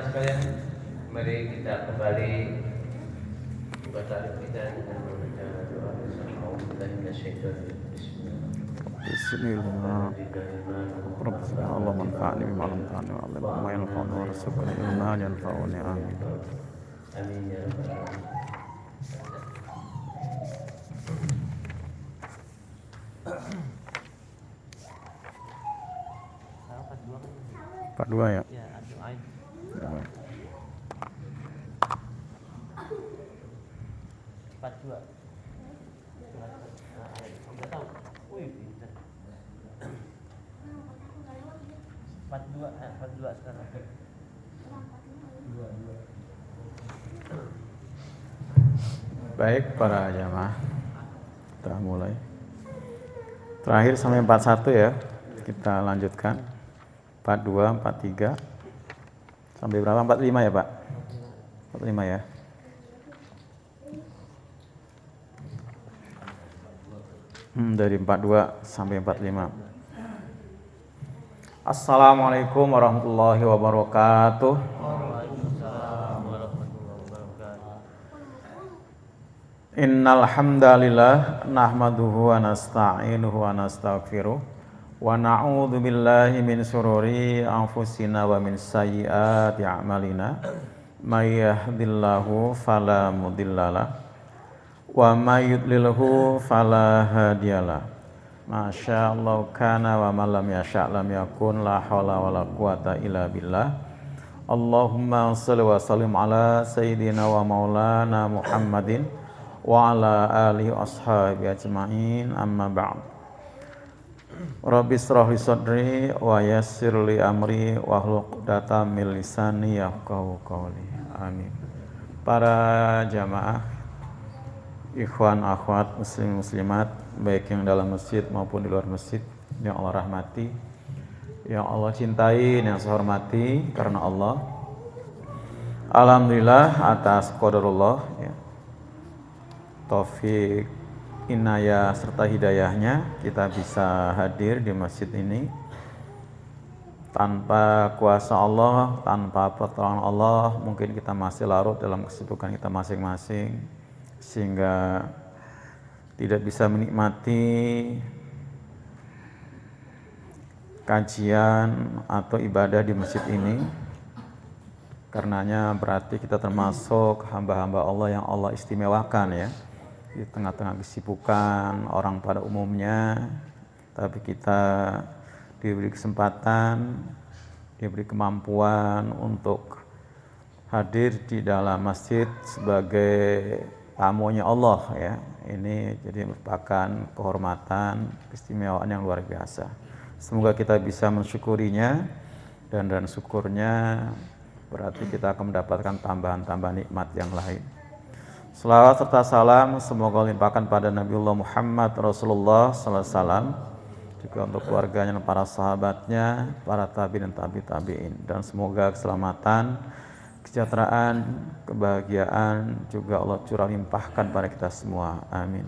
jamaah sekalian, mari kita kembali membaca kita dengan membaca doa bersama. A'udzubillahi minasyaitonir rajim. Bismillah. Rabbana Allah manfa'ni bima 'allamtani wa 'allimni ma yanfa'uni warzuqni ilman yanfa'uni. Amin. Amin ya rabbal alamin. Part 2 ya? Ya, doain. Part 2. Enggak tahu. Wih, pintar. Part 2 sekarang. Baik para jamaah, kita mulai. Terakhir sampai 41 ya, kita lanjutkan. 42, 43, sampai berapa? 45 ya Pak? 45 ya. Dari 42 sampai 45. Assalamualaikum warahmatullahi wabarakatuh. Waalaikumsalam warahmatullahi wabarakatuh. Innal hamdalillah nahmaduhu wa nasta'inuhu wa nastaghfiruh wa na'udzu billahi min syururi anfusina wa min sayyiati a'malina. May yahdihillahu fala mudhillalah wa may yudlilhu fala hadiyalah. Masyaallah kana wa man lam yasha' lam yakun, la haula wala quwata illa billah. Allahumma shalli wa sallim ala sayyidina wa maulana Muhammadin wa ala alihi washabihi ajma'in, amma ba'd. Rabbi shrah li sadri wa yassir li amri wahlul 'uqdatam min lisani yafqahu qawli. Amin. Para jamaah, ikhwan akhwat muslim muslimat, baik yang dalam masjid maupun di luar masjid, yang Allah rahmati, yang Allah cintai, yang saya hormati karena Allah. Alhamdulillah atas qadarullah ya, taufik, inayah serta hidayahnya kita bisa hadir di masjid ini. Tanpa kuasa Allah, tanpa pertolongan Allah, mungkin kita masih larut dalam kesibukan kita masing-masing, sehingga tidak bisa menikmati kajian atau ibadah di masjid ini. Karenanya berarti kita termasuk hamba-hamba Allah yang Allah istimewakan ya, di tengah-tengah kesibukan orang pada umumnya, tapi kita diberi kesempatan, diberi kemampuan untuk hadir di dalam masjid sebagai tamunya Allah ya. Ini jadi merupakan kehormatan, keistimewaan yang luar biasa. Semoga kita bisa mensyukurinya, dan syukurnya berarti kita akan mendapatkan tambahan-tambahan nikmat yang lain. Selawat serta salam semoga limpahkan pada Nabiullah Muhammad Rasulullah sallallahu alaihi wasallam, juga untuk keluarganya dan para sahabatnya, para tabi'in dan tabi'in, dan semoga keselamatan, kesejahteraan, kebahagiaan juga Allah curah limpahkan pada kita semua. Amin.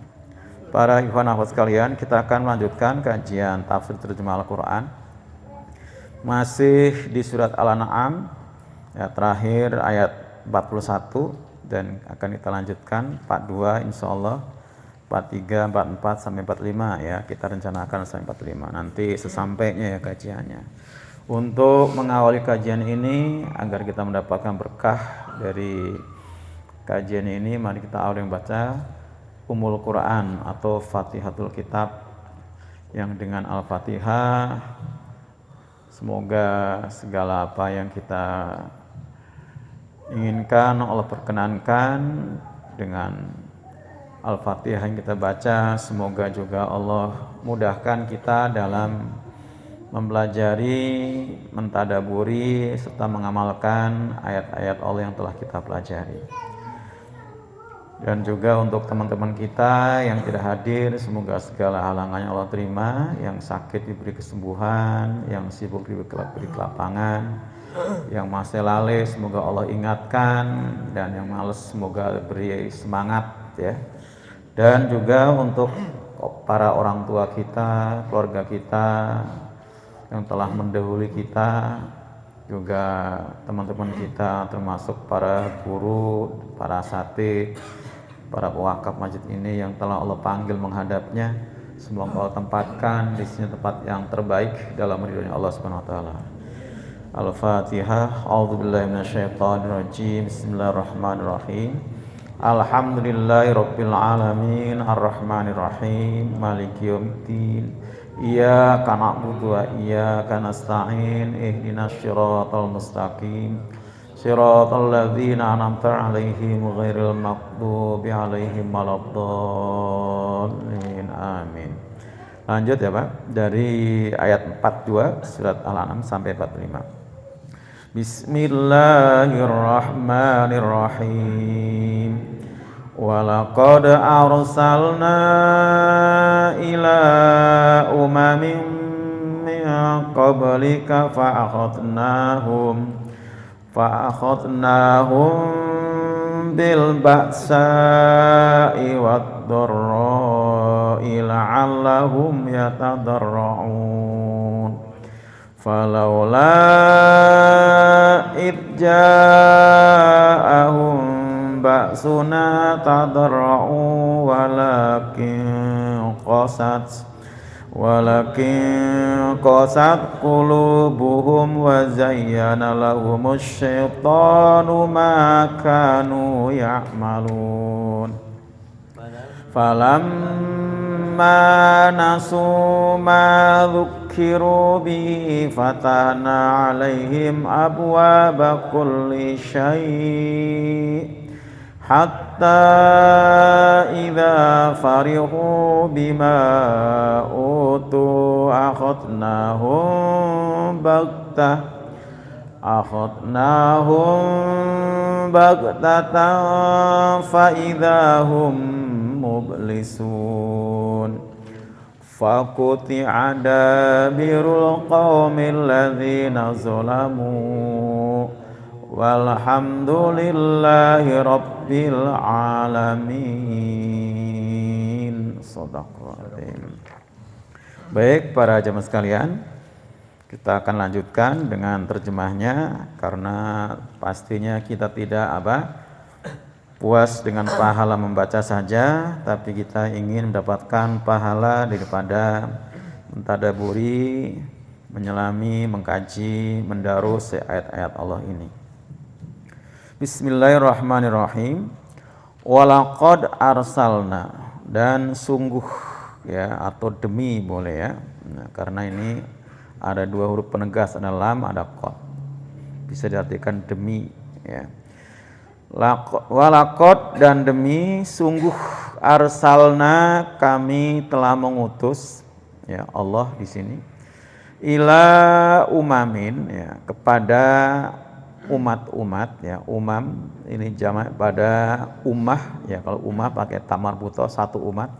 Para ikhwan akhwat sekalian, kita akan melanjutkan kajian tafsir terjemah Al-Quran. Masih di surat Al-An'am ya, terakhir ayat 41, dan akan kita lanjutkan 42 insyaallah, 43, 44 sampai 45 ya, kita rencanakan sampai 45 nanti sesampainya ya kajiannya. Untuk mengawali kajian ini agar kita mendapatkan berkah dari kajian ini, mari kita awali membaca Ummul Quran atau Fatihatul Kitab, yang dengan Al-Fatihah semoga segala apa yang kita inginkan Allah perkenankan. Dengan Al-Fatihah yang kita baca, semoga juga Allah mudahkan kita dalam mempelajari, mentadaburi, serta mengamalkan ayat-ayat Allah yang telah kita pelajari. Dan juga untuk teman-teman kita yang tidak hadir, semoga segala halangannya Allah terima, yang sakit diberi kesembuhan, yang sibuk diberi kelapangan, yang masih lalai semoga Allah ingatkan, dan yang malas semoga beri semangat ya. Dan juga untuk para orang tua kita, keluarga kita yang telah mendahului kita, juga teman-teman kita termasuk para guru, para asatidz, para pewakaf masjid ini yang telah Allah panggil menghadapnya. Semoga Allah tempatkan di sini tempat yang terbaik dalam ridhonya Allah Subhanahu wa taala. Al-Fatihah. A'udzubillahi minasyaitonirrajim. Bismillahirrahmanirrahim. Alhamdulillahirabbil alamin arrahmanirrahim maliki yaumiddin. Iyyaka na'budu wa iyyaka nasta'in. Ihdinas siratal mustaqim. Siratal ladzina an'amta 'alaihim ghairil maghdubi 'alaihim waladdallin. Amin. Lanjut ya Pak, dari ayat 42 surat Al-An'am sampai 45. Bismillahirrahmanirrahim. Walaqad arsalna ila umamin min qablika fa'akhadnahum bil ba'sa'i wad dharra'i la'allahum yatadarra'un. Falawla id ja'ahum ba'suna tadarra'u walakin qasat qulubuhum wa zayyana lahumus syaitanu ma kanu ya'malun. Falamma nasu ma dzukiru bihi fatahna 'alaihim abwaaba kulli syai' hatta idza farihu bima utu akhadnahum baghtatan fa idza hum mublisun. Faquti'a dabirul qaumil ladzina zalamu walhamdulillahi rabbil alamin. Shadaqallahu. Baik para jamaah sekalian, kita akan lanjutkan dengan terjemahnya karena pastinya kita tidak puas dengan pahala membaca saja, tapi kita ingin mendapatkan pahala daripada mentadaburi, menyelami, mengkaji, mendarus ayat-ayat Allah ini. Bismillahirrahmanirrahim. Walaqad arsalna, dan sungguh ya, atau demi boleh ya. Nah, karena ini ada dua huruf penegas, ada lam, ada qad. Bisa diartikan demi ya. Walaqad, dan demi sungguh, arsalna, kami telah mengutus ya Allah di sini, ila umamin ya, kepada umat-umat ya. Umam ini jamak pada ummah ya, kalau ummah pakai tamar buto satu umat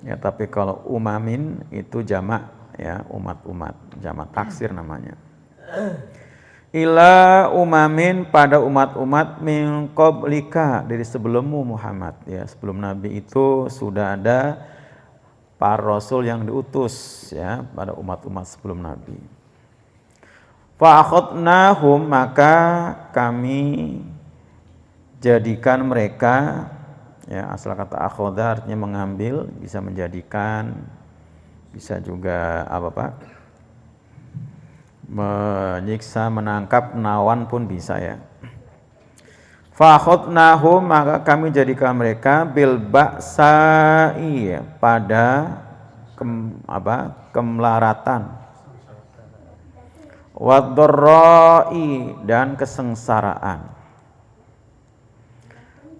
ya, tapi kalau umamin itu jamak ya, umat-umat, jamak taksir namanya. Ila umamin, pada umat-umat min qablika, dari sebelummu Muhammad ya. Sebelum Nabi itu sudah ada para rasul yang diutus ya pada umat-umat sebelum Nabi. Fa akhadnahum, maka kami jadikan mereka ya. Asal kata akhadha artinya mengambil, bisa menjadikan, bisa juga apa Pak? Menyiksa, menangkap, menawan pun bisa ya. Fa akhadnahum, maka kami jadikan mereka bil ba'sa'i, pada kemelaratan, wad dharra'i, dan kesengsaraan,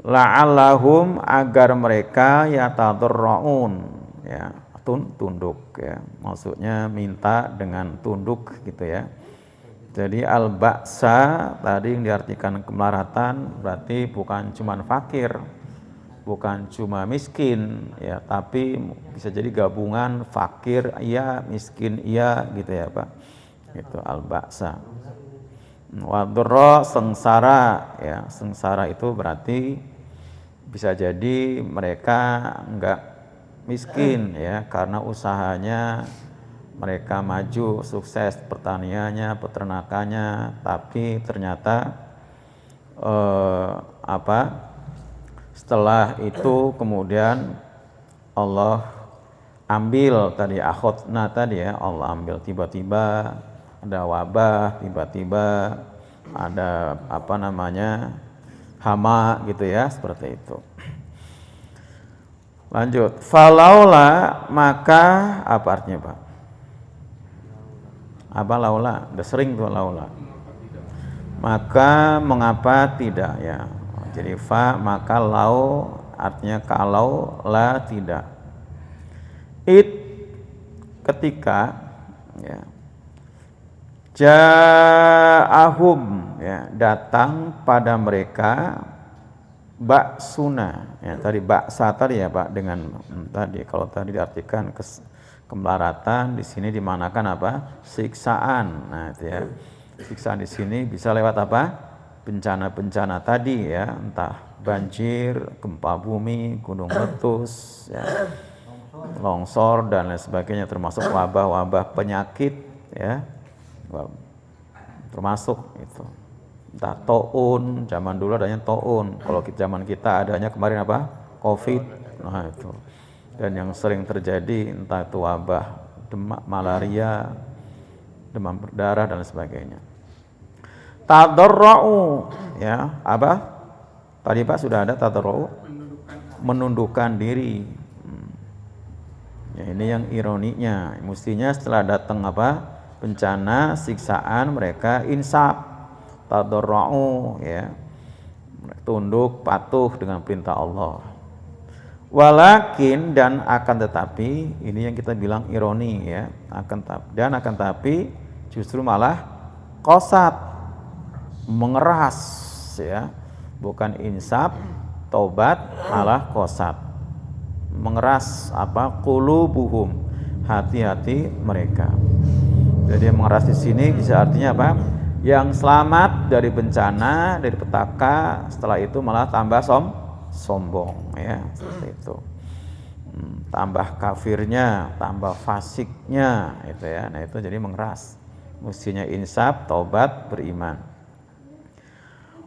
la'allahum, agar mereka yatadarraun ya, tunduk ya, maksudnya minta dengan tunduk gitu ya. Jadi al-ba'sa tadi yang diartikan kemelaratan berarti bukan cuma fakir, bukan cuma miskin ya, tapi bisa jadi gabungan fakir iya, miskin iya gitu ya Pak. Itu al-ba'sa. Wadra, sengsara ya. Sengsara itu berarti bisa jadi mereka enggak miskin ya, karena usahanya mereka maju, sukses pertaniannya, peternakannya, tapi ternyata setelah itu kemudian Allah ambil tadi akhotna tadi ya, Allah ambil tiba-tiba ada wabah, tiba-tiba ada hama gitu ya, seperti itu. Lanjut, falaula maka apa artinya Pak? Apa laula? Udah sering tuh laula. Maka mengapa tidak ya? Jadi fa maka lau artinya kalau, la tidak. Ketika ya ja'ahum ya datang pada mereka baksuna ya, tadi baksa tadi ya Pak, dengan tadi kalau tadi diartikan kemelaratan, di sini dimanakan apa? Siksaan. Nah itu ya, siksaan di sini bisa lewat apa? Bencana-bencana tadi ya, entah banjir, gempa bumi, gunung meletus ya, longsor dan lain sebagainya, termasuk wabah-wabah penyakit ya, termasuk itu. Entah taun, zaman dulu adanya taun, kalau zaman kita adanya kemarin apa? Covid. Nah itu. Dan yang sering terjadi entah itu wabah malaria, demam berdarah dan sebagainya. Tadarra'u ya, apa? Tadi Pak sudah ada tadarra'u, menundukkan diri. Ya, ini yang ironinya, mestinya setelah datang apa? Bencana, siksaan, mereka insaf, tadarra'u ya, tunduk patuh dengan perintah Allah. Walakin dan akan tetapi, ini yang kita bilang ironi ya, akan tapi justru malah qasat, mengeras ya, bukan insaf, taubat, malah qasat, mengeras apa? Qulubuhum, hati-hati mereka. Jadi yang mengeras di sini bisa artinya apa? Yang selamat dari bencana, dari petaka, setelah itu malah tambah sombong ya, seperti itu. Tambah kafirnya, tambah fasiknya itu ya. Nah itu jadi mengeras. Mestinya insaf, taubat, beriman.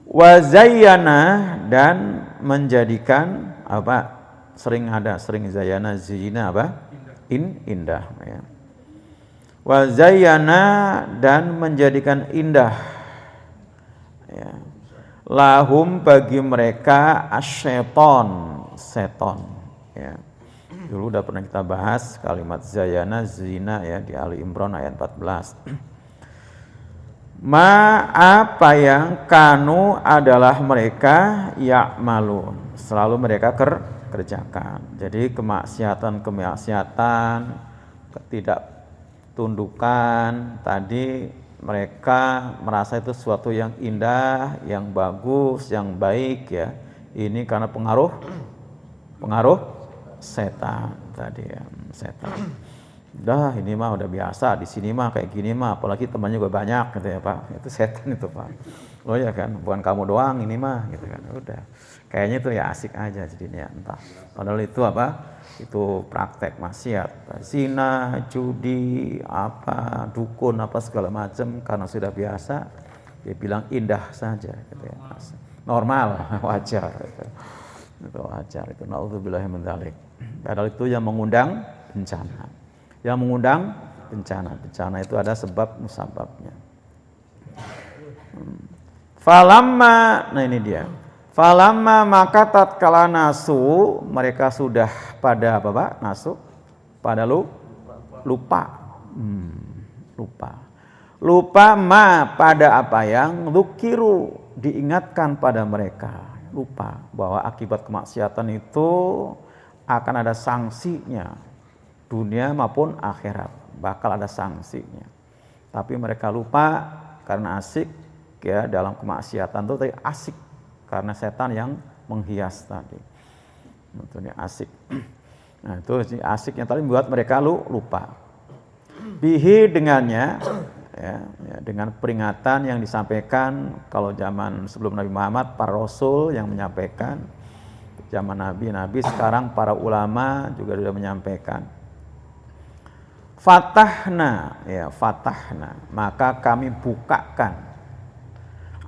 Wa zayyana dan menjadikan apa? Sering zayyana, zina apa? Indah ya. Wa zayyana dan menjadikan indah ya, lahum bagi mereka asyaiton, seton ya. Dulu udah pernah kita bahas kalimat zayyana, zina ya, di Ali Imran ayat 14. Ma apa yang kanu adalah mereka ya'malun, selalu mereka kerjakan. Jadi kemaksiatan, ketidaktundukan tadi, mereka merasa itu sesuatu yang indah, yang bagus, yang baik ya. Ini karena pengaruh setan tadi ya, setan. Udah ini mah udah biasa, di sini mah kayak gini mah, apalagi temannya juga banyak gitu ya Pak. Itu setan itu Pak. Oh ya kan, bukan kamu doang ini mah gitu kan. Udah. Kayaknya itu ya asik aja jadinya, entah. Padahal itu apa? Itu praktek maksiat, zina, judi, apa, dukun, apa segala macam, karena sudah biasa, dia bilang indah saja, gitu ya. Normal, wajar, gitu. Itu wajar, itu naudzubillahi min dzalik. Padahal itu yang mengundang bencana, bencana itu ada sebab musababnya. Falamma, nah ini dia. Falamma maka tatkala nasu, mereka sudah pada apa Pak? Nasu? Pada lupa. Lupa ma pada apa yang lukiru, diingatkan pada mereka. Lupa bahwa akibat kemaksiatan itu akan ada sanksinya, dunia maupun akhirat, bakal ada sanksinya. Tapi mereka lupa karena asik ya, dalam kemaksiatan itu tadi asik. Karena setan yang menghias tadi. Itu asik. Nah itu asiknya tadi membuat mereka lupa. Bihi dengannya, ya, dengan peringatan yang disampaikan kalau zaman sebelum Nabi Muhammad, para Rasul yang menyampaikan. Zaman Nabi, sekarang para ulama juga sudah menyampaikan. Fatahna, ya fatahna, maka kami bukakan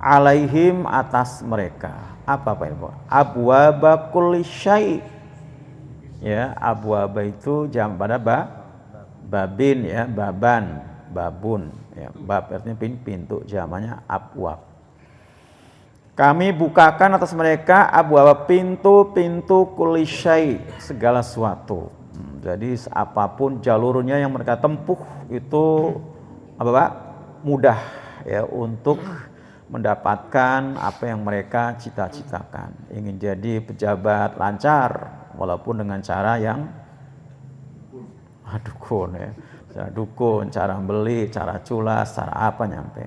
alaihim atas mereka. Apa Pak Ibu? Abwaba kulli syai'. Ya, abwaba itu jam pada babin ya, baban, babun ya. Bab artinya pintu, jamannya abwab. Kami bukakan atas mereka abwaba pintu-pintu kulli syai', segala sesuatu. Jadi apapun jalurnya yang mereka tempuh itu apa Pak? Mudah ya untuk mendapatkan apa yang mereka cita-citakan. Ingin jadi pejabat lancar walaupun dengan cara yang dukun ya. Cara dukun, cara beli, cara culas, cara apa nyampe.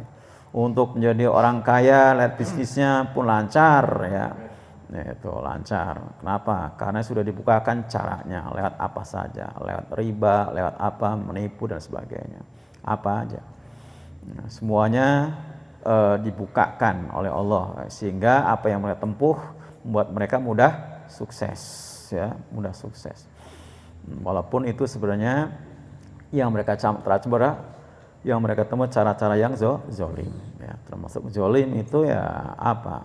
Untuk menjadi orang kaya, lihat bisnisnya pun lancar ya. Itu lancar. Kenapa? Karena sudah dibukakan caranya, lewat apa saja, lewat riba, lewat apa, menipu dan sebagainya. Apa aja. Nah, semuanya dibukakan oleh Allah sehingga apa yang mereka tempuh membuat mereka mudah sukses ya, mudah sukses. Walaupun itu sebenarnya yang mereka yang mereka temui cara-cara yang zolim ya, termasuk zolim itu ya apa?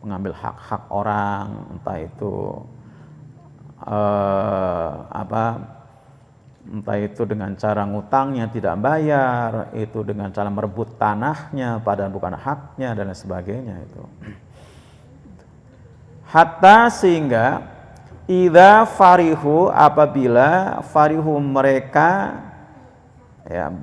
Mengambil hak-hak orang, entah itu entah itu dengan cara ngutangnya tidak bayar, itu dengan cara merebut tanahnya padahal bukan haknya dan lain sebagainya itu. Hatta sehingga idza farihu, apabila farihu mereka ya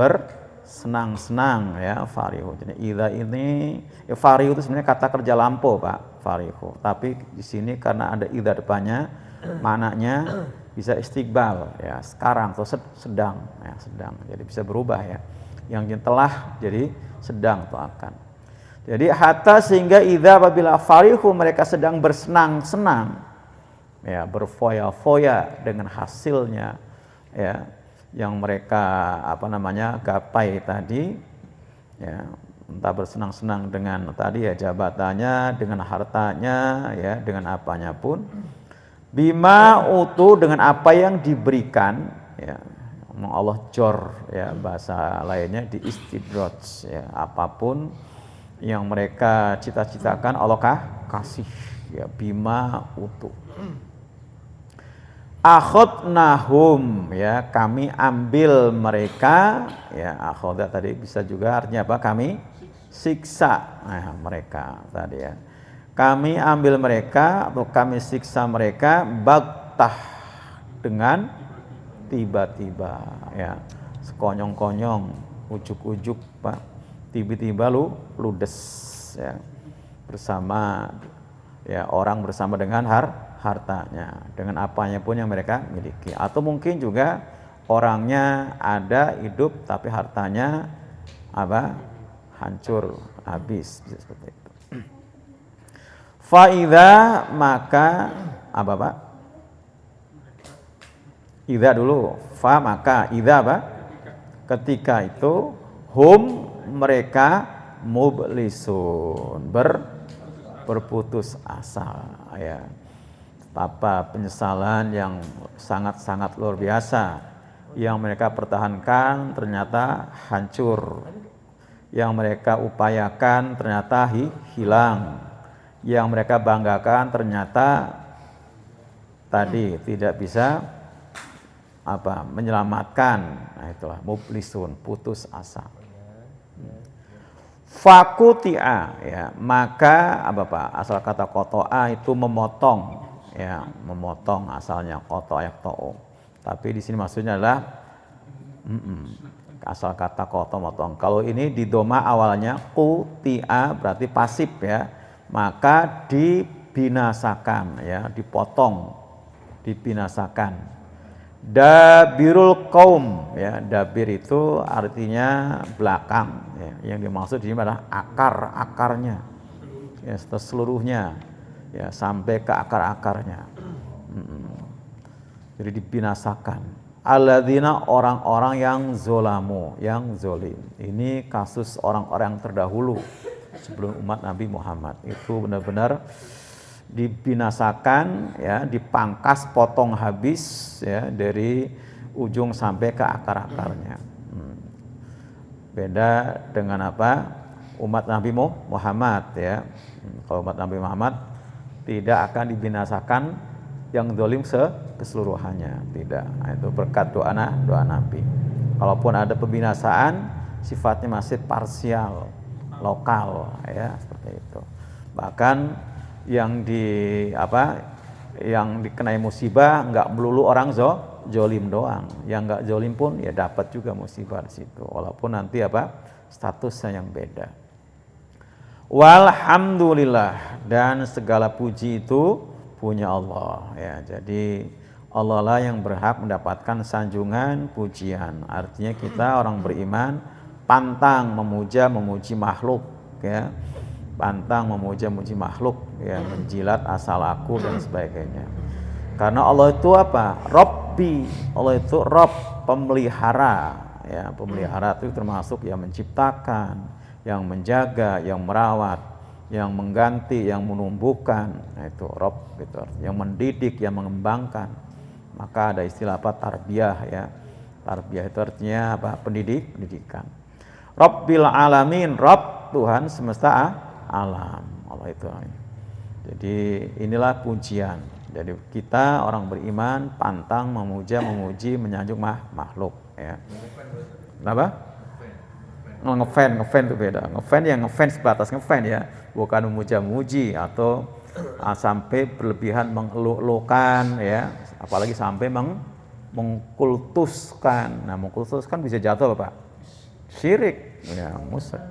bersenang-senang ya, farihu. Jadi idza ini ya, farihu itu sebenarnya kata kerja lampau Pak, farihu. Tapi di sini karena ada idza depannya, maknanya bisa istiqbal ya, sekarang atau sedang ya, sedang. Jadi bisa berubah ya. Yang telah jadi sedang atau akan. Jadi hatta sehingga idza apabila farihu mereka sedang bersenang-senang ya, berfoya-foya dengan hasilnya ya, yang mereka gapai tadi ya, entah bersenang-senang dengan tadi ya jabatannya, dengan hartanya ya, dengan apanya pun, bima utu, dengan apa yang diberikan ya. Allah jor ya, bahasa lainnya di istidraj ya, apapun yang mereka cita-citakan Allah kasih ya, bima utu. Akhadnahum ya, kami ambil mereka ya, akhoda tadi bisa juga artinya apa? Kami siksa mereka tadi ya. Kami ambil mereka atau kami siksa mereka baktah, dengan tiba-tiba ya, sekonyong-konyong, ujuk-ujuk Pak, tiba-tiba ludes ya, bersama ya, orang bersama dengan hartanya, dengan apanya pun yang mereka miliki, atau mungkin juga orangnya ada hidup tapi hartanya hancur habis, bisa seperti itu. Faida, maka apa Pak? Idza dulu, fa maka idza apa? Ketika itu hum mereka mublisun, berputus asa ya. Apa penyesalan yang sangat-sangat luar biasa yang mereka pertahankan ternyata hancur, yang mereka upayakan ternyata hilang, yang mereka banggakan ternyata tadi tidak bisa menyelamatkan. Nah itulah mublisun, putus asa. Fakutia ya, maka apa Pak? Asal kata kotoa itu memotong ya, memotong asalnya koto ayak to'o. Tapi di sini maksudnya adalah asal kata koto motong. Kalau ini di doma awalnya kutia berarti pasif ya, maka dibinasakan ya, dipotong, dibinasakan. Dabirul kaum ya, dabir itu artinya belakang ya. Yang dimaksud di sini adalah akar-akarnya ya, seluruhnya ya, sampai ke akar-akarnya. Jadi dibinasakan. Alladzina, orang-orang yang zolamu, yang zolim. Ini kasus orang-orang terdahulu sebelum umat Nabi Muhammad. Itu benar-benar dibinasakan ya, dipangkas, potong habis ya, dari ujung sampai ke akar-akarnya. Beda dengan apa? Umat Nabi Muhammad ya. Kalau umat Nabi Muhammad tidak akan dibinasakan yang zalim keseluruhannya, tidak. Nah, itu berkat doa Nabi. Kalaupun ada pembinasaan, sifatnya masih parsial, lokal ya, seperti itu. Bahkan yang dikenai musibah nggak melulu orang zolim doang, yang nggak zolim pun ya dapat juga musibah di situ, walaupun nanti statusnya yang beda. Walhamdulillah, dan segala puji itu punya Allah ya. Jadi Allah lah yang berhak mendapatkan sanjungan pujian. Artinya kita orang beriman pantang memuji makhluk ya. Pantang memuji makhluk ya, menjilat asal aku dan sebagainya. Karena Allah itu apa? Rabbi. Allah itu Rabb, pemelihara ya. Pemelihara itu termasuk yang menciptakan, yang menjaga, yang merawat, yang mengganti, yang menumbuhkan. Nah itu Rabb gitu. Yang mendidik, yang mengembangkan. Maka ada istilah tarbiyah ya. Tarbiyah itu artinya pendidikan. Rabbil alamin, Rabb Tuhan semesta alam. Allah itu. Jadi inilah pujian. Jadi kita orang beriman pantang memuji, menyanjung makhluk ya. Kenapa? Ngefan itu beda. Ngefan sebatas ngefan ya, bukan memuji atau sampai berlebihan mengeluk-elukan ya, apalagi sampai mengkultuskan. Nah, mengkultuskan bisa jatuh Pak? Syirik ya, musyrik.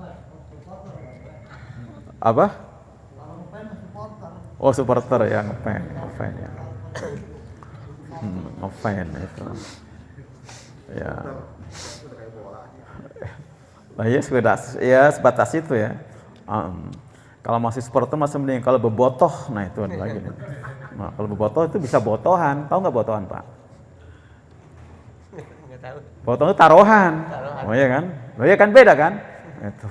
Apa? Oh, supporter ya, ngefan ya. Ngefan itu. Ya. Nah, ya sebatas itu ya. Kalau masih supporter masih mending, kalau bebotoh, nah itu ada lagi nih. Nah, kalau bebotoh itu bisa botohan, tahu nggak botohan Pak? Nggak tahu. Botoh itu taruhan. Oh iya kan? Oh iya kan beda kan? Itu.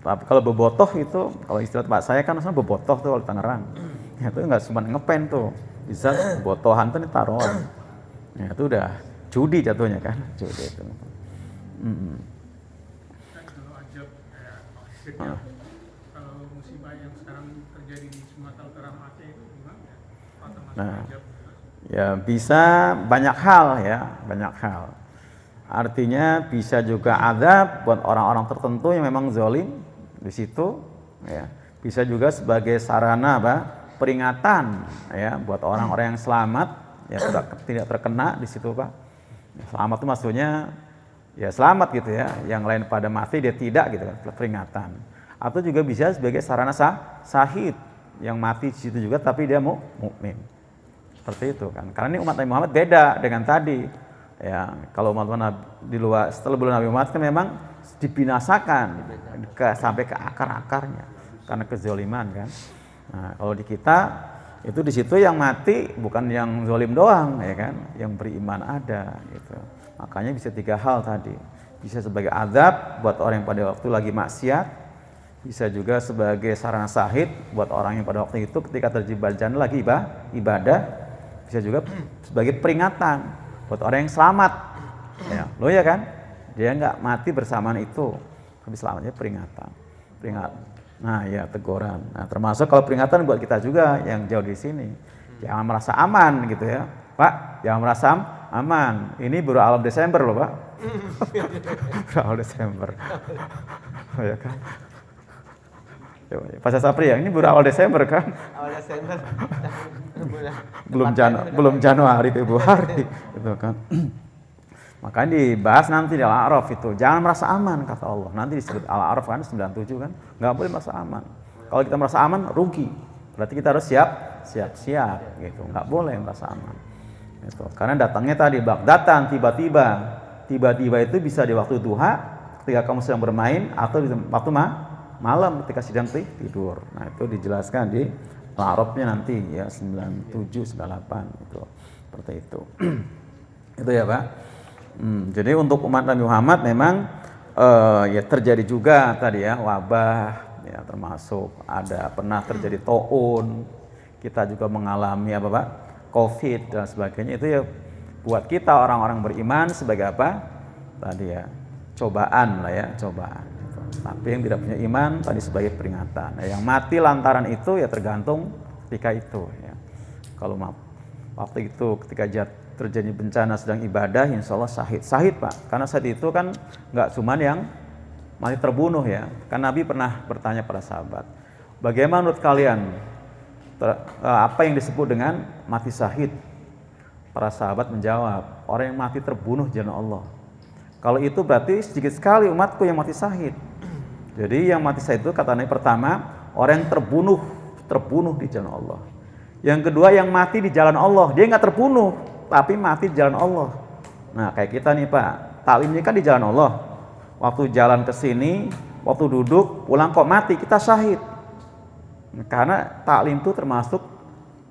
Tapi kalau bebotoh itu, kalau istilah Pak saya kan maksudnya bebotoh tuh kalau Tangerang. Ya, itu nggak cuma ngepen tuh, bisa botohan tuh taruhan. Ya, itu udah judi jatuhnya kan, judi itu. Kalau ajab kayak kalau musibah yang sekarang terjadi di Sumatera Utara Aceh itu gimana ya? Nah, ya bisa banyak hal ya, banyak hal. Artinya bisa juga azab buat orang-orang tertentu yang memang zalim di situ ya. Bisa juga sebagai sarana peringatan ya buat orang-orang yang selamat ya, tidak terkena di situ Pak. Selamat itu maksudnya ya selamat gitu ya, yang lain pada mati dia tidak gitu kan, peringatan. Atau juga bisa sebagai sarana syahid yang mati di situ juga tapi dia mukmin. Seperti itu kan. Karena ini umat Nabi Muhammad beda dengan tadi. Ya, kalau umat di luar setelah bulan Nabi Muhammad kan memang dibinasakan sampai ke akar-akarnya karena kezaliman kan. Nah, kalau di kita itu di situ yang mati bukan yang zalim doang ya kan, yang beriman ada gitu. Makanya bisa tiga hal tadi. Bisa sebagai azab buat orang yang pada waktu lagi maksiat, bisa juga sebagai sarana syahid buat orang yang pada waktu itu ketika terjebak jannah lagi ibadah, bisa juga sebagai peringatan buat orang yang selamat ya, lo ya kan, dia nggak mati bersamaan itu, tapi selamatnya peringatan. Nah ya teguran. Nah termasuk kalau peringatan buat kita juga yang jauh di sini, jangan merasa aman gitu ya Pak, jangan merasa aman. Ini baru awal Desember loh Pak, baru awal Desember, ya kan. Pas Sapri ya, ini baru awal Desember kan? Awal Desember. belum Januari Februari gitu kan. Makanya dibahas nanti di Al-A'raf itu, jangan merasa aman kata Allah. Nanti disebut Al-A'raf kan 97 kan, nggak boleh merasa aman. Kalau kita merasa aman rugi, berarti kita harus siap gitu, nggak boleh merasa aman. Gitu. Karena datangnya tadi datang tiba-tiba itu bisa di waktu duha ketika kamu sedang bermain atau di waktu malam ketika sedang tidur. Nah itu dijelaskan di Al-A'rafnya nanti ya 97, 98 itu seperti itu. Itu ya Pak. Jadi untuk umat Nabi Muhammad memang ya terjadi juga tadi ya wabah ya, termasuk ada pernah terjadi taun, kita juga mengalami Covid dan sebagainya. Itu ya buat kita orang-orang beriman sebagai apa? Tadi ya, cobaan lah ya, cobaan. Tapi yang tidak punya iman tadi sebagai peringatan. Nah, yang mati lantaran itu ya tergantung ketika itu ya. Kalau waktu itu ketika terjadi bencana sedang ibadah, insya Allah sahid Pak. Karena saat itu kan nggak cuman yang mati terbunuh ya. Kan Nabi pernah bertanya pada sahabat, bagaimana menurut kalian apa yang disebut dengan mati sahid? Para sahabat menjawab, orang yang mati terbunuh di jalan Allah. Kalau itu berarti sedikit sekali umatku yang mati sahid. Jadi yang mati sahid itu kata Nabi pertama, orang yang terbunuh di jalan Allah. Yang kedua yang mati di jalan Allah, dia nggak terbunuh, tapi mati di jalan Allah. Nah kayak kita nih Pak, taklimnya kan di jalan Allah. Waktu jalan ke sini, waktu duduk, pulang kok mati, kita syahid. Karena taklim itu termasuk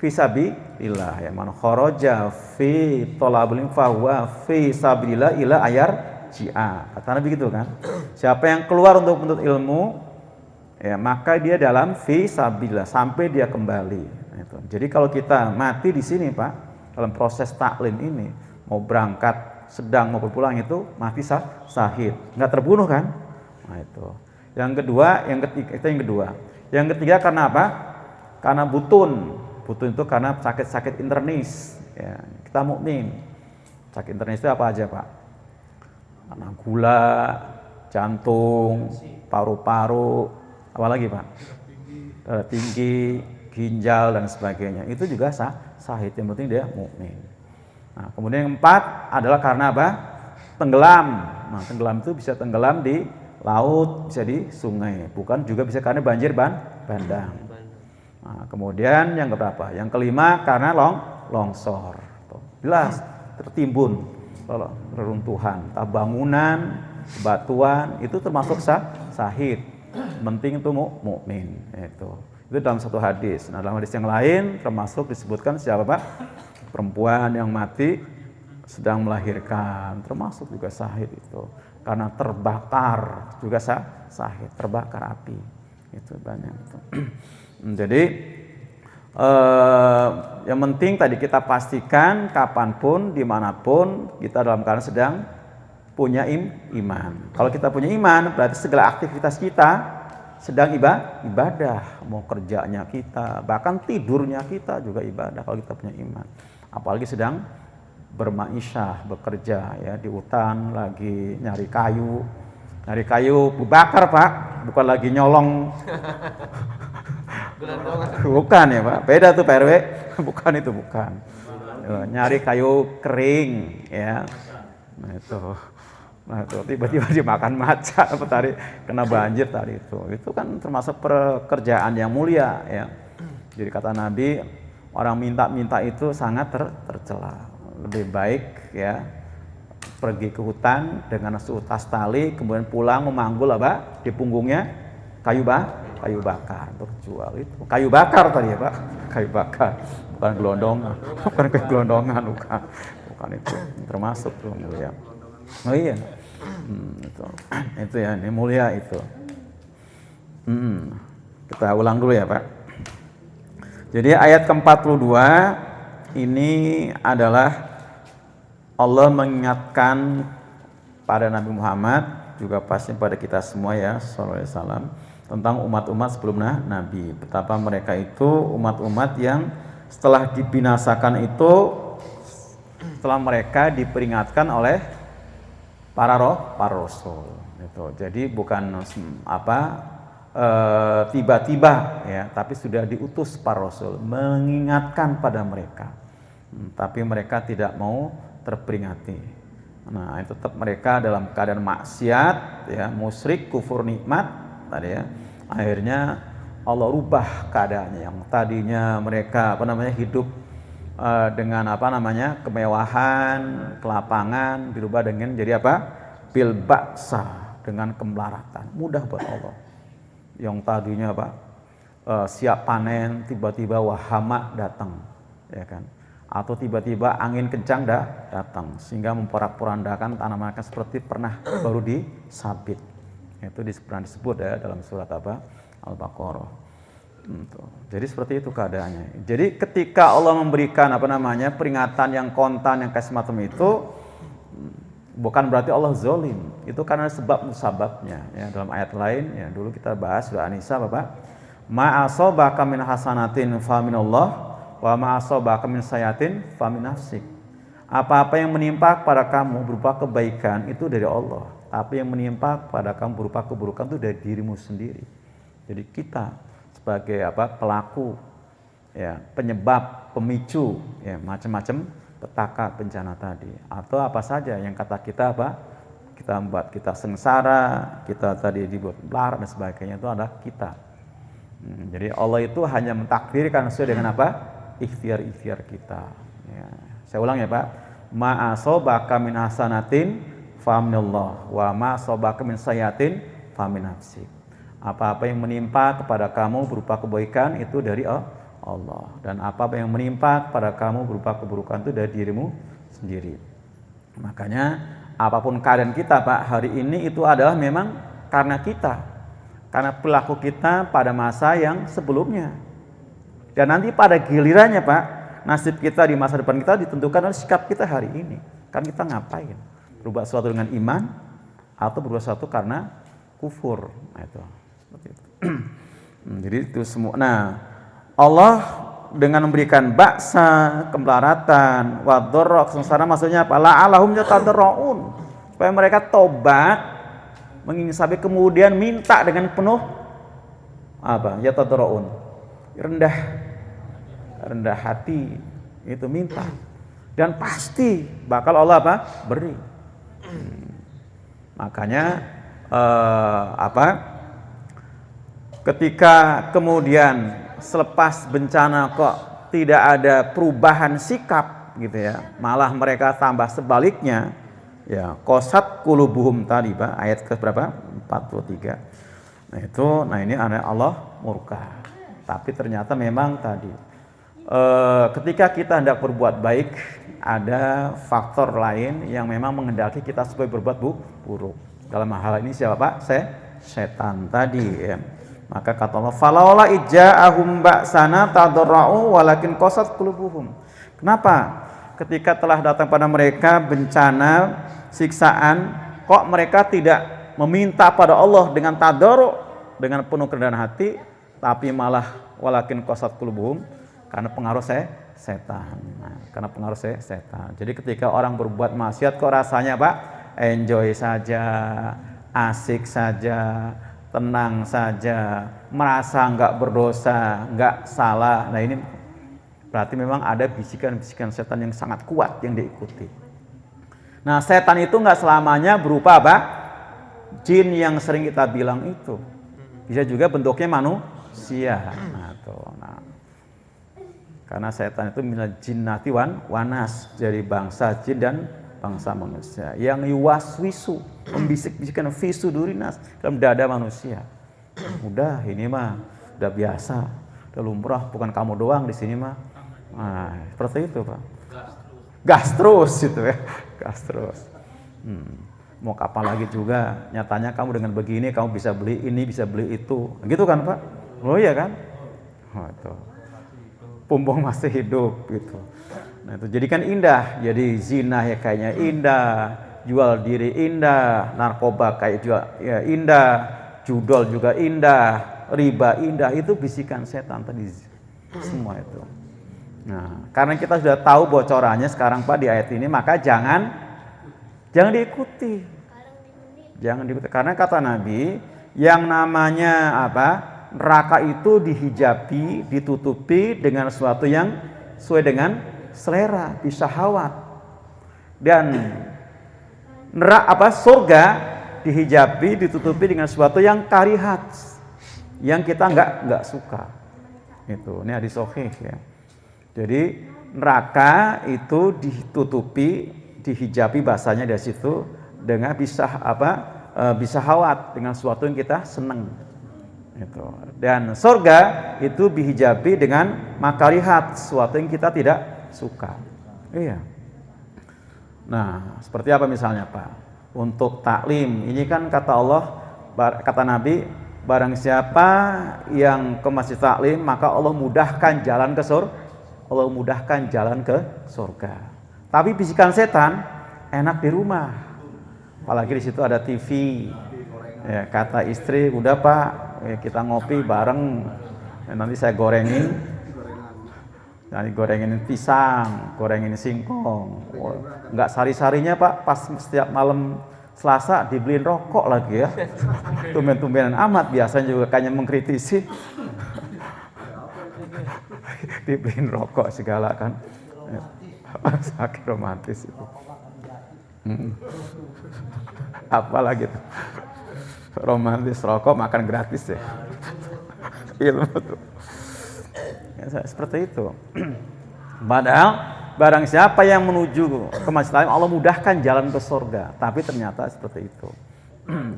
fisabilillah ya, man kharaja fi thalabul fahuwa fi sabilillah ila ayar ji'a. Kata Nabi gitu kan. Siapa yang keluar untuk menuntut ilmu ya, maka dia dalam fi sabilillah sampai dia kembali. Itu. Jadi kalau kita mati di sini Pak, dalam proses taklim ini, mau berangkat, sedang mau pulang itu mati sahid, nggak terbunuh kan? Nah itu. Yang kedua, itu yang kedua. Yang ketiga karena apa? Karena butun itu karena sakit-sakit internis. Ya, kita mukmin. Sakit internis itu apa aja Pak? Karena gula, jantung, paru-paru, apa lagi Pak? Darah tinggi, ginjal dan sebagainya. Itu juga sahid, yang penting dia mukmin. Nah, kemudian yang keempat adalah karena apa? Tenggelam. Nah, tenggelam itu bisa tenggelam di laut, bisa di sungai. Bukan juga bisa karena banjir bandang. Nah, kemudian yang keberapa? Yang kelima karena longsor. Jelas tertimbun reruntuhan, bangunan, batuan itu termasuk sahid. Penting itu mukmin itu. Itu dalam satu hadis. Nah, dalam hadis yang lain termasuk disebutkan siapa Pak? Perempuan yang mati sedang melahirkan, termasuk juga sahid itu. Karena terbakar juga sahid, terbakar api. Itu banyak itu. Jadi yang penting tadi kita pastikan kapanpun, dimanapun kita dalam keadaan sedang punya iman. Kalau kita punya iman, berarti segala aktivitas kita sedang ibadah, mau kerjanya kita, bahkan tidurnya kita juga ibadah kalau kita punya iman. Apalagi sedang bermaisyah, bekerja ya di hutan, lagi nyari kayu bakar Pak, bukan lagi nyolong. Bukan ya Pak, beda tuh Pak RW, bukan itu bukan. Nyari kayu kering ya, nah itu tiba-tiba dimakan macan apa tadi, kena banjir tadi itu kan termasuk pekerjaan yang mulia ya. Jadi kata Nabi, orang minta itu sangat tercela. Lebih baik ya pergi ke hutan dengan seutas tali, kemudian pulang memanggul apa di punggungnya kayu bakar untuk jual. Itu kayu bakar tadi ya Pak, kayu bakar, bukan gelondongan, bukan itu termasuk tuh mulia. Oh iya, itu ya, ini mulia itu. Kita ulang dulu ya Pak. Jadi ayat ke-42 ini adalah Allah mengingatkan pada Nabi Muhammad, juga pasti pada kita semua ya, sallallahu alaihi wasallam, tentang umat-umat sebelum Nabi. Betapa mereka itu umat-umat yang setelah dibinasakan itu, setelah mereka diperingatkan oleh para rasul. Itu. Jadi bukan tiba-tiba ya, tapi sudah diutus para rasul mengingatkan pada mereka. Tapi mereka tidak mau terperingati. Nah, tetap mereka dalam keadaan maksiat ya, musyrik, kufur nikmat tadi ya. Akhirnya Allah rubah keadaannya, yang tadinya mereka hidup dengan kemewahan, kelapangan, dirubah dengan jadi bil ba'sa, dengan kemelaratan. Mudah buat Allah. Yang tadinya siap panen, tiba-tiba wahama datang, ya kan? Atau tiba-tiba angin kencang datang sehingga memporak-porandakan tanaman seperti pernah baru disabit. Itu pernah disebut ya dalam surat Al-Baqarah. Jadi seperti itu keadaannya. Jadi ketika Allah memberikan peringatan yang kontan yang kayak semacam itu, bukan berarti Allah zolim. Itu karena sebab musababnya. Ya, dalam ayat lain, ya dulu kita bahas surah An-Nisa, Bapak. Ma asabaka min hasanatin fa minallah wa ma asabaka min sayatin fa min nafsik. Apa-apa yang menimpa pada kamu berupa kebaikan itu dari Allah. Apa yang menimpa pada kamu berupa keburukan itu dari dirimu sendiri. Jadi kita sebagai pelaku, ya, penyebab, pemicu, ya, macam-macam petaka bencana tadi. Atau apa saja yang kata kita kita membuat kita sengsara, kita tadi dibuat melarat dan sebagainya, itu adalah kita. Jadi Allah itu hanya mentakdirkan sesuai dengan ikhtiar-ikhtiar kita. Ya. Saya ulang ya Pak. Ma asobaka min hasanatin fa minallah wa ma asobaka min sayatin fa min nafsik. Apa-apa yang menimpa kepada kamu berupa kebaikan itu dari Allah, dan apa yang menimpa kepada kamu berupa keburukan itu dari dirimu sendiri. Makanya apapun keadaan kita Pak hari ini itu adalah memang karena kita, karena perilaku kita pada masa yang sebelumnya. Dan nanti pada gilirannya Pak, nasib kita di masa depan kita ditentukan oleh sikap kita hari ini. Kan kita ngapain? Berbuat sesuatu dengan iman atau berbuat sesuatu karena kufur. Nah, itu seperti itu. Jadi itu semua. Nah, Allah dengan memberikan baksa, kemelaratan, wadorok, sengsara, maksudnya apa? La'alahum yatadarraun, supaya mereka tobat, menginsafi, kemudian minta dengan penuh yatadarraun, rendah hati, itu minta, dan pasti bakal Allah beri. Makanya ketika kemudian selepas bencana kok tidak ada perubahan sikap gitu ya, malah mereka tambah sebaliknya, ya, qasat qulubuhum tadi Pak, ayat ke berapa? 43. Nah ini Allah murka. Tapi ternyata memang tadi ketika kita hendak berbuat baik, ada faktor lain yang memang menghendaki kita supaya berbuat buruk. Dalam hal ini siapa Pak? Setan tadi ya. Maka kata Allah, falaula ija'ahum ba'sana tadarra'u walakin qasat qulubuhum. Kenapa? Ketika telah datang pada mereka bencana, siksaan, kok mereka tidak meminta pada Allah dengan tadarru', dengan penuh kerendahan hati, tapi malah walakin qasat qulubuhum, karena pengaruh setan. Nah, karena pengaruh setan. Jadi ketika orang berbuat maksiat kok rasanya Pak, enjoy saja, asik saja, tenang saja, merasa nggak berdosa, nggak salah. Nah ini berarti memang ada bisikan-bisikan setan yang sangat kuat yang diikuti. Nah setan itu nggak selamanya berupa jin yang sering kita bilang itu. Bisa juga bentuknya manusia. Karena setan itu minal jinnati wanas, dari bangsa jin dan bangsa manusia yang yuwaswisu, membisik-bisikkan fisu durinas, dalam dada manusia. Udah ini mah udah biasa, udah lumrah, bukan kamu doang di sini mah. Nah, seperti itu Pak. Gas terus gitu ya, gas terus. Mau kapan lagi juga, nyatanya kamu dengan begini kamu bisa beli ini, bisa beli itu, gitu kan Pak? Oh iya kan? Oh, itu. Pumbung masih hidup gitu. Nah itu jadi kan indah, jadi zina ya kayaknya indah, jual diri indah, narkoba kayak juga ya indah, judol juga indah, riba indah, itu bisikan setan tadi semua itu. Nah karena kita sudah tahu bocorannya sekarang Pak di ayat ini, maka jangan diikuti, karena kata Nabi yang namanya neraka itu dihijabi, ditutupi dengan sesuatu yang sesuai dengan selera, syahwat. Dan surga dihijabi, ditutupi dengan sesuatu yang karihat, yang kita nggak suka. Itu ini hadis sahih ya. Jadi neraka itu ditutupi, dihijabi bahasanya dari situ dengan syahwat, dengan sesuatu yang kita senang. Itu. Dan surga itu dihijabi dengan makarihat, sesuatu yang kita tidak suka. Iya. Nah, seperti apa misalnya Pak? Untuk taklim, ini kan kata Allah, kata Nabi, barang siapa yang ke masjid taklim maka Allah mudahkan jalan ke surga. Allah mudahkan jalan ke surga. Tapi bisikan setan enak di rumah. Apalagi di situ ada TV. Ya, kata istri, udah Pak, ya, kita ngopi bareng. Ya, nanti saya gorengin. Nanti gorengin pisang, gorengin singkong. Enggak sari-sarinya Pak, pas setiap malam Selasa dibeliin rokok lagi ya. Tumben-tumbenan amat, biasanya juga kayaknya mengkritisi. Dibeliin rokok segala kan. Sakit romantis itu. Apalagi tuh. Romantis rokok makan gratis ya. Ilmu tuh. Ya, seperti itu. Padahal barang siapa yang menuju ke masjid taklim Allah mudahkan jalan ke surga. Tapi ternyata seperti itu.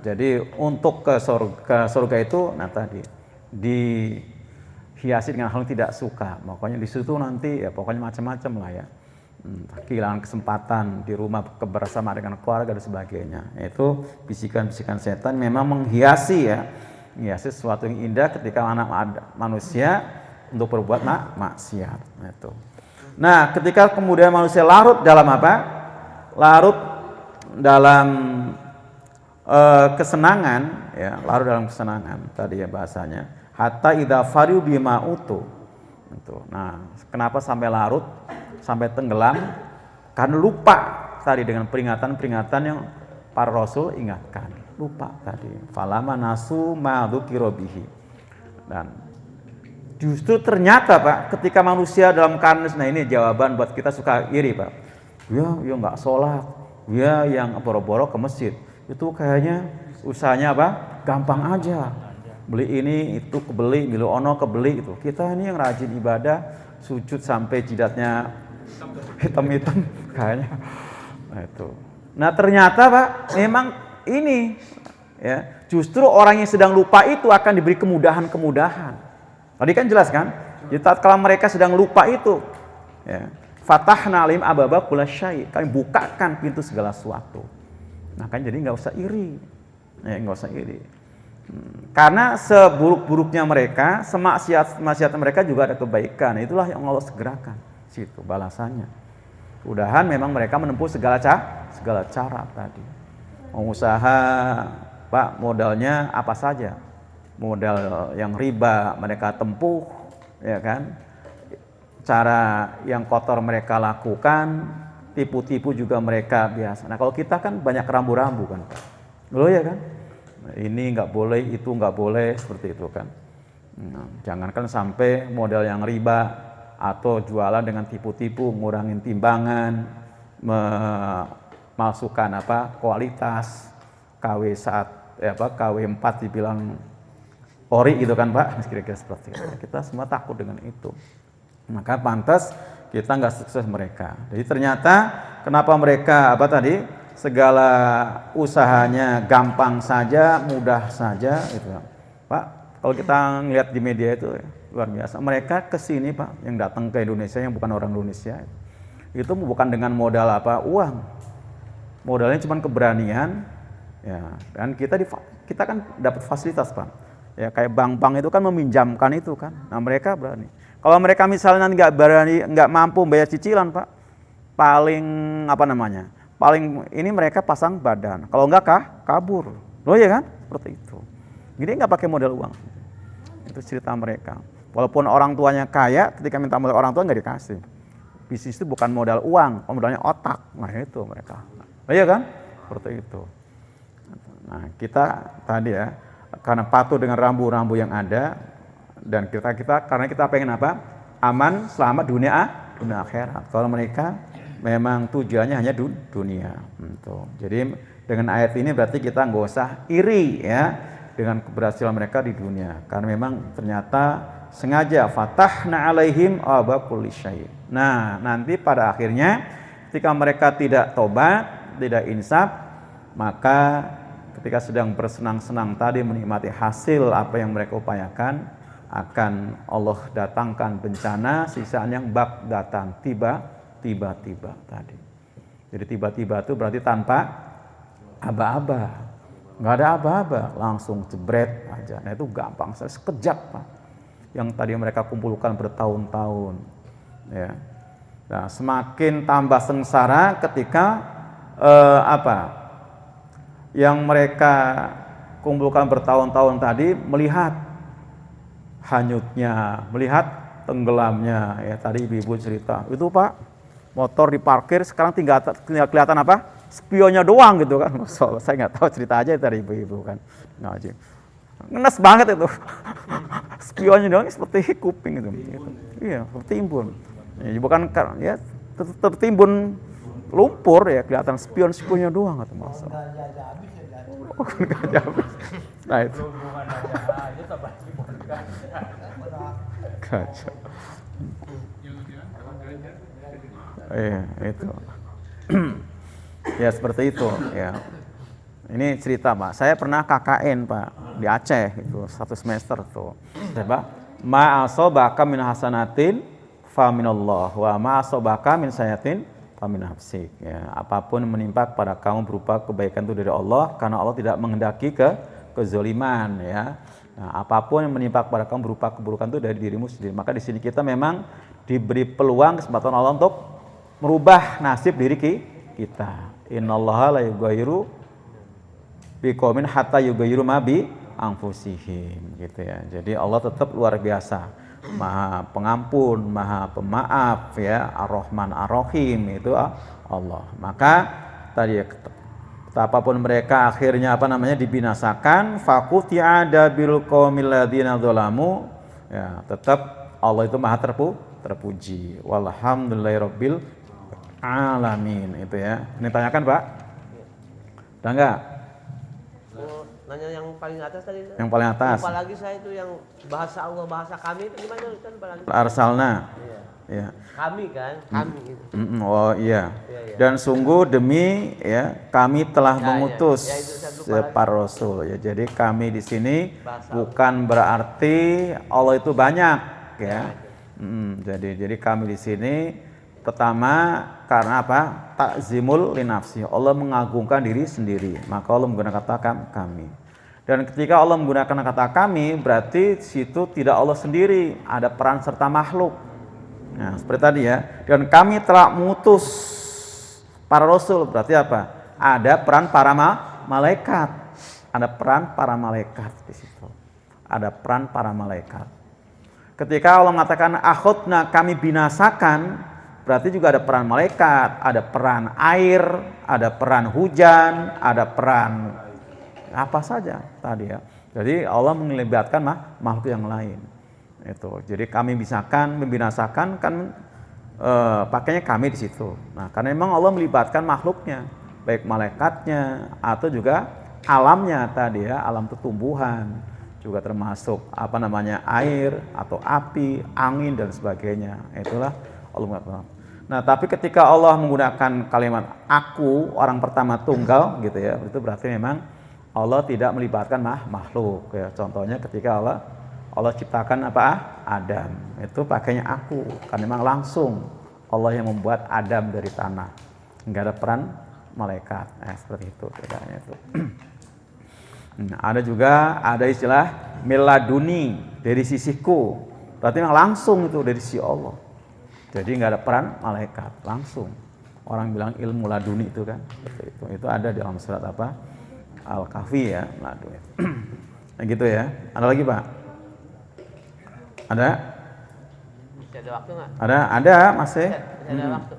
Jadi untuk ke surga itu nah tadi dihiasi dengan hal yang tidak suka. Pokoknya di situ nanti ya pokoknya macam-macam lah ya. Kehilangan kesempatan di rumah kebersamaan dengan keluarga dan sebagainya. Itu bisikan-bisikan setan memang menghiasi ya. Menghiasi sesuatu yang indah ketika anak manusia untuk berbuat maksiat. Itu. Nah, ketika kemudian manusia larut dalam apa? Larut dalam kesenangan, ya, larut dalam kesenangan tadi ya bahasanya. Hatta idza fariu bima utu. Itu. Nah, kenapa sampai larut? Sampai tenggelam? Karena lupa tadi dengan peringatan-peringatan yang para rasul ingatkan. Lupa tadi. Falama nasu ma dzukira bihi. Dan justru ternyata Pak, ketika manusia dalam keadaan, nah ini jawaban buat kita suka iri Pak. Ya nggak sholat, ya yang boro-boro ke masjid, itu kayaknya usahanya apa? Gampang aja. Beli ini, itu kebeli, milu ono kebeli itu. Kita ini yang rajin ibadah, sujud sampai jidatnya hitam-hitam kayaknya. Nah itu. Nah ternyata Pak, memang ini ya, justru orang yang sedang lupa itu akan diberi kemudahan-kemudahan. Tadi kan jelas kan? Jadi tatkala mereka sedang lupa itu, ya, fatahna alim ababa kullasyai, kami bukakan pintu segala sesuatu. Nah kan jadi nggak usah iri, ya nggak usah iri. Karena seburuk-buruknya mereka, semaksiat mereka juga ada kebaikan. Itulah yang Allah segerakan, situ balasannya. Mudahan memang mereka menempuh segala cara tadi. Mau usaha, Pak, modalnya apa saja? Modal yang riba mereka tempuh, ya kan? Cara yang kotor mereka lakukan, tipu-tipu juga mereka biasa. Nah kalau kita kan banyak rambu-rambu kan, loh ya kan? Ini nggak boleh, itu nggak boleh, seperti itu kan? Nah, jangankan sampai modal yang riba atau jualan dengan tipu-tipu, ngurangin timbangan, memasukkan apa kualitas KW KW 4 dibilang ori gitu kan Pak, kira-kira seperti itu. Kita semua takut dengan itu. Maka pantas kita nggak sukses mereka. Jadi ternyata kenapa mereka apa tadi segala usahanya gampang saja, mudah saja, itu Pak. Kalau kita ngelihat di media itu luar biasa. Mereka kesini Pak, yang datang ke Indonesia yang bukan orang Indonesia, itu bukan dengan modal apa uang, modalnya cuma keberanian, ya. Dan kita kan dapat fasilitas Pak. Ya kayak bank-bank itu kan meminjamkan itu kan. Nah mereka berani. Kalau mereka misalnya nggak mampu bayar cicilan Pak, paling paling ini mereka pasang badan. Kalau nggak kabur. Loh ya kan? Seperti itu. Jadi nggak pakai modal uang. Itu cerita mereka. Walaupun orang tuanya kaya, ketika minta modal orang tua nggak dikasih. Bisnis itu bukan modal uang, modalnya otak. Nah itu mereka. Oh iya kan? Seperti itu. Nah kita tadi ya, karena patuh dengan rambu-rambu yang ada, dan kita karena kita pengen apa? Aman, selamat dunia akhirat. Kalau mereka memang tujuannya hanya dunia. Jadi dengan ayat ini berarti kita nggak usah iri ya dengan keberhasilan mereka di dunia, karena memang ternyata sengaja fatahna alaihim aba kulli syai'. Nah nanti pada akhirnya ketika mereka tidak tobat, tidak insaf, maka ketika sedang bersenang-senang tadi menikmati hasil apa yang mereka upayakan, akan Allah datangkan bencana sisaan yang bagdatan, tiba-tiba tadi. Jadi tiba-tiba itu berarti tanpa aba-aba. nggak ada aba-aba, langsung jebret aja. Nah itu gampang, sekejap Pak. Yang tadi mereka kumpulkan bertahun-tahun, ya. Nah semakin tambah sengsara ketika yang mereka kumpulkan bertahun-tahun tadi melihat hanyutnya, melihat tenggelamnya. Ya tadi ibu-ibu cerita, itu Pak, motor diparkir sekarang tinggal kelihatan apa? Spionnya doang gitu kan. Saya nggak tahu, cerita aja dari ibu-ibu kan. Ngaji. Ngenes banget itu. Spionnya doang seperti kuping gitu. Iya, tertimbun. Ya, bukan ya tertimbun lumpur ya, kelihatan spionnya doang atau masa. Nah itu. Kacau. Iya, itu. Ya seperti itu ya. Ini cerita Pak, saya pernah KKN Pak di Aceh itu 1 semester tuh. Coba ma asobaka min hasanatin fa minallah wa ma asobaka min sayatin fa min nafsik. Ya, apapun menimpa kepada kamu berupa kebaikan itu dari Allah, karena Allah tidak menghendaki kezaliman ya. Nah, apapun yang menimpa kepada kamu berupa keburukan itu dari dirimu sendiri. Maka di sini kita memang diberi peluang, kesempatan Allah untuk merubah nasib diri kita. Innallaha la yughayyiru biqaumin hatta yughayyiru ma bi anfusihim gitu ya. Jadi Allah tetap luar biasa, Maha Pengampun, Maha Pemaaf ya, Ar-Rahman Ar-Rahim itu Allah. Maka tadi ya, apapun mereka akhirnya dibinasakan, faquti'a adabil qaumil ladzina dzalamu ya, tetap Allah itu Maha terpuji. Walhamdulillahirabbil alamin itu ya. Ini tanyakan Pak. Udah enggak? Nanya yang paling atas tadi. Yang paling atas. Lupa lagi saya itu yang bahasa Allah, bahasa kami itu gimana kan paling. Arsalna. Iya. Ya. Kami kan, kami gitu. Oh iya. Iya. Dan sungguh demi ya kami telah mengutus ya, itu saya lupa para rasul ya. Jadi kami di sini Bahasa bukan berarti Allah itu banyak ya. Jadi kami di sini pertama karena apa? Takzimul linafsi. Allah mengagungkan diri sendiri. Maka Allah menggunakan kata kami. Dan ketika Allah menggunakan kata kami, berarti situ tidak Allah sendiri, ada peran serta makhluk. Nah, seperti tadi ya. Dan kami telah mengutus para rasul, berarti apa? Ada peran para malaikat. Ada peran para malaikat di situ. Ada peran para malaikat. Ketika Allah mengatakan akhudna, kami binasakan, berarti juga ada peran malaikat, ada peran air, ada peran hujan, ada peran apa saja tadi ya. Jadi Allah melibatkan makhluk yang lain. Itu. Jadi kami membinasakan kan pakainya kami di situ. Nah, karena memang Allah melibatkan makhluknya, baik malaikatnya atau juga alamnya tadi ya, alam tumbuhan juga termasuk air atau api, angin dan sebagainya. Itulah Allah mengatakan. Nah, tapi ketika Allah menggunakan kalimat aku, orang pertama tunggal gitu ya, itu berarti memang Allah tidak melibatkan makhluk ya. Contohnya ketika Allah ciptakan Adam, itu pakainya aku, karena memang langsung Allah yang membuat Adam dari tanah, nggak ada peran malaikat. Seperti itu bedanya itu. Nah, ada istilah meladuni, dari sisiku, berarti memang langsung itu dari sisi Allah. Jadi nggak ada peran malaikat, langsung. Orang bilang ilmu laduni itu kan, itu ada di dalam surat Al-Kahfi ya, laduni. Nah gitu ya. Ada lagi Pak? Ada? Masih ada waktu nggak? Ada masih. Masih ada waktu.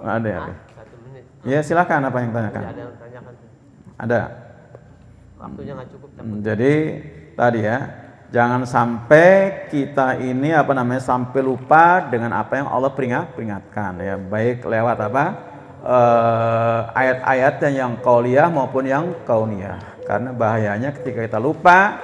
Ada. 1 menit. Ya silakan, apa yang tanyakan? Ada yang tanyakan. Ada. Waktunya nggak cukup. Jadi tadi ya, jangan sampai kita ini sampai lupa dengan apa yang Allah peringatkan ya, baik lewat ayat-ayat yang qauliyah maupun yang kauniyah. Karena bahayanya ketika kita lupa,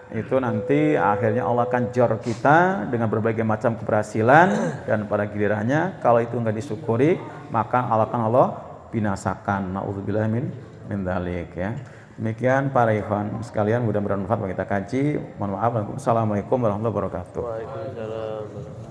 itu nanti akhirnya Allah akan jor kita dengan berbagai macam keberhasilan, dan pada gilirannya kalau itu enggak disyukuri, maka Allah binasakan. Nauzubillah min dzalik ya. Demikian para ikhwan sekalian, mudah-mudahan bermanfaat bagi kita kaji. Mohon maaf. Assalamualaikum warahmatullahi wabarakatuh. Waalaikumsalam.